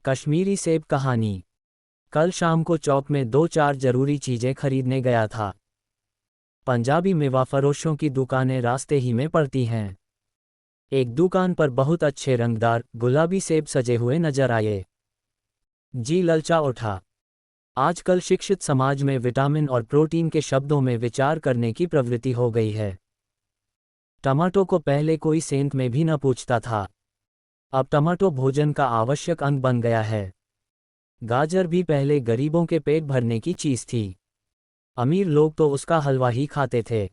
कश्मीरी सेब कहानी। कल शाम को चौक में 2-4 जरूरी चीजें खरीदने गया था। पंजाबी मेवा फरोशों की दुकानें रास्ते ही में पड़ती हैं। एक दुकान पर बहुत अच्छे रंगदार गुलाबी सेब सजे हुए नजर आए। जी ललचा उठा। आजकल शिक्षित समाज में विटामिन और प्रोटीन के शब्दों में विचार करने की प्रवृत्ति हो गई है। टमाटो को पहले कोई सेंत में भी न पूछता था। अब टमाटो भोजन का आवश्यक अंग बन गया है। गाजर भी पहले गरीबों के पेट भरने की चीज थी। अमीर लोग तो उसका हलवा ही खाते थे।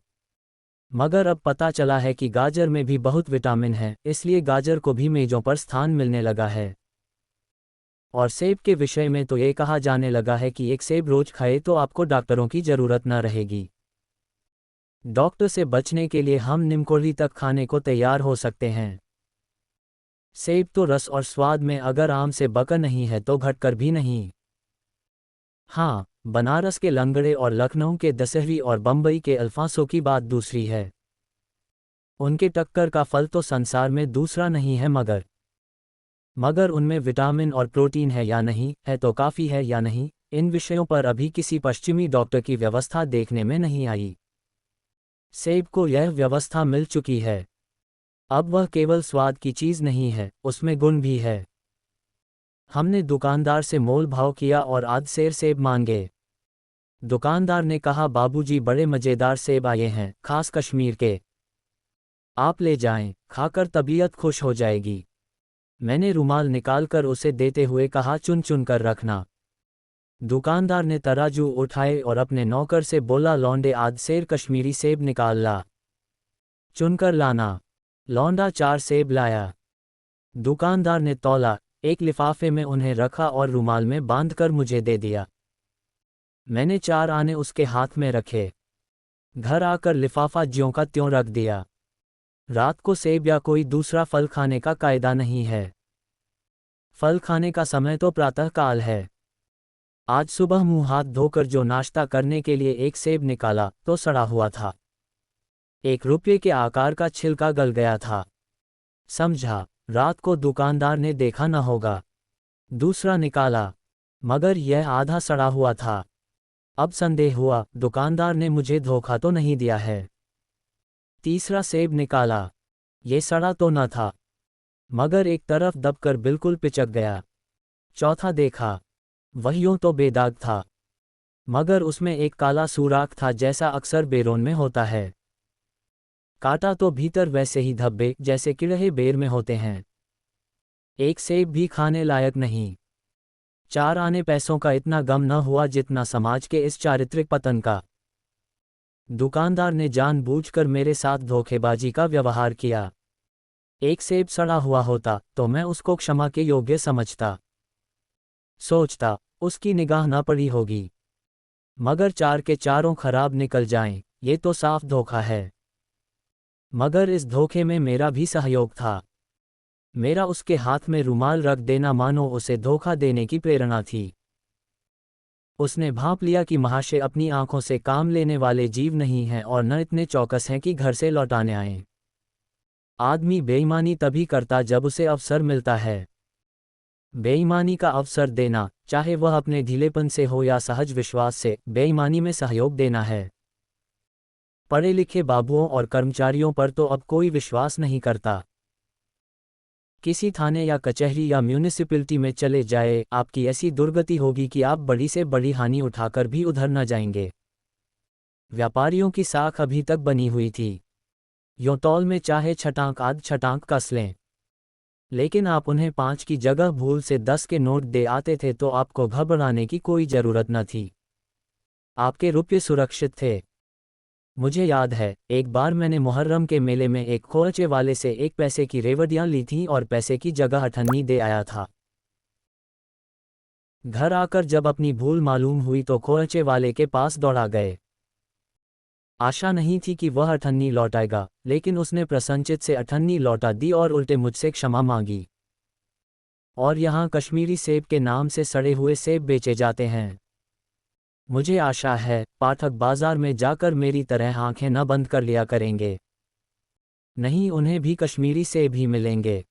मगर अब पता चला है कि गाजर में भी बहुत विटामिन है, इसलिए गाजर को भी मेजों पर स्थान मिलने लगा है। और सेब के विषय में तो ये कहा जाने लगा है कि एक सेब रोज खाए तो आपको डॉक्टरों की जरूरत न रहेगी। डॉक्टर से बचने के लिए हम निमकोली तक खाने को तैयार हो सकते हैं। सेब तो रस और स्वाद में अगर आम से बकर नहीं है तो घटकर भी नहीं। हाँ, बनारस के लंगड़े और लखनऊ के दशहरी और बम्बई के अल्फांसो की बात दूसरी है। उनके टक्कर का फल तो संसार में दूसरा नहीं है। मगर उनमें विटामिन और प्रोटीन है या नहीं, है तो काफ़ी है या नहीं, इन विषयों पर अभी किसी पश्चिमी डॉक्टर की व्यवस्था देखने में नहीं आई। सेब को यह व्यवस्था मिल चुकी है। अब वह केवल स्वाद की चीज़ नहीं है, उसमें गुण भी है। हमने दुकानदार से मोल भाव किया और आध सेर सेब मांगे। दुकानदार ने कहा, बाबूजी बड़े मज़ेदार सेब आए हैं, खास कश्मीर के। आप ले जाएं, खाकर तबीयत खुश हो जाएगी। मैंने रुमाल निकालकर उसे देते हुए कहा, चुन चुन कर रखना। दुकानदार ने तराजू उठाए और अपने नौकर से बोला, लौंडे आध सेर कश्मीरी सेब निकाल ला। चुनकर लाना। लौंडा 4 सेब लाया। दुकानदार ने तौला, एक लिफाफे में उन्हें रखा और रुमाल में बांधकर मुझे दे दिया। मैंने 4 आने उसके हाथ में रखे। घर आकर लिफाफा ज्यों का त्यों रख दिया। रात को सेब या कोई दूसरा फल खाने का कायदा नहीं है। फल खाने का समय तो प्रातः काल है। आज सुबह मुंह हाथ धोकर जो नाश्ता करने के लिए एक सेब निकाला तो सड़ा हुआ था। 1 रुपये के आकार का छिलका गल गया था। समझा, रात को दुकानदार ने देखा न होगा। दूसरा निकाला, मगर यह आधा सड़ा हुआ था। अब संदेह हुआ, दुकानदार ने मुझे धोखा तो नहीं दिया है। तीसरा सेब निकाला, ये सड़ा तो न था, मगर एक तरफ दबकर बिल्कुल पिचक गया। चौथा देखा, वह तो बेदाग था, मगर उसमें एक काला सुराख था जैसा अक्सर बेरोन में होता है। काटा तो भीतर वैसे ही धब्बे जैसे किड़हे बेर में होते हैं। एक सेब भी खाने लायक नहीं। 4 आने पैसों का इतना गम न हुआ जितना समाज के इस चारित्रिक पतन का। दुकानदार ने जानबूझकर मेरे साथ धोखेबाजी का व्यवहार किया। एक सेब सड़ा हुआ होता तो मैं उसको क्षमा के योग्य समझता। सोचता, उसकी निगाह न पड़ी होगी। मगर 4 के चारों खराब निकल जाएं, ये तो साफ धोखा है। मगर इस धोखे में मेरा भी सहयोग था। मेरा उसके हाथ में रुमाल रख देना मानो उसे धोखा देने की प्रेरणा थी। उसने भांप लिया कि महाशय अपनी आंखों से काम लेने वाले जीव नहीं हैं और न इतने चौकस हैं कि घर से लौटाने आएं। आदमी बेईमानी तभी करता जब उसे अवसर मिलता है। बेईमानी का अवसर देना, चाहे वह अपने ढीलेपन से हो या सहज विश्वास से, बेईमानी में सहयोग देना है। पढ़े लिखे बाबुओं और कर्मचारियों पर तो अब कोई विश्वास नहीं करता। किसी थाने या कचहरी या म्यूनिसिपैलिटी में चले जाए, आपकी ऐसी दुर्गति होगी कि आप बड़ी से बड़ी हानि उठाकर भी उधर न जाएंगे। व्यापारियों की साख अभी तक बनी हुई थी। यों तौल में चाहे छटांक आध छटांक कस लें, लेकिन आप उन्हें 5 की जगह भूल से 10 के नोट दे आते थे तो आपको घबराने की कोई जरूरत न थी। आपके रुपये सुरक्षित थे। मुझे याद है, एक बार मैंने मुहर्रम के मेले में एक खोलचे वाले से 1 पैसे की रेवड़ियां ली थीं और पैसे की जगह अठन्नी दे आया था। घर आकर जब अपनी भूल मालूम हुई तो खोलचे वाले के पास दौड़ा गए। आशा नहीं थी कि वह अठन्नी लौटाएगा, लेकिन उसने प्रसन्नचित से अठन्नी लौटा दी और उल्टे मुझसे क्षमा मांगी। और यहाँ कश्मीरी सेब के नाम से सड़े हुए सेब बेचे जाते हैं। मुझे आशा है, पाठक बाजार में जाकर मेरी तरह आंखें न बंद कर लिया करेंगे। नहीं, उन्हें भी कश्मीरी सेब ही मिलेंगे।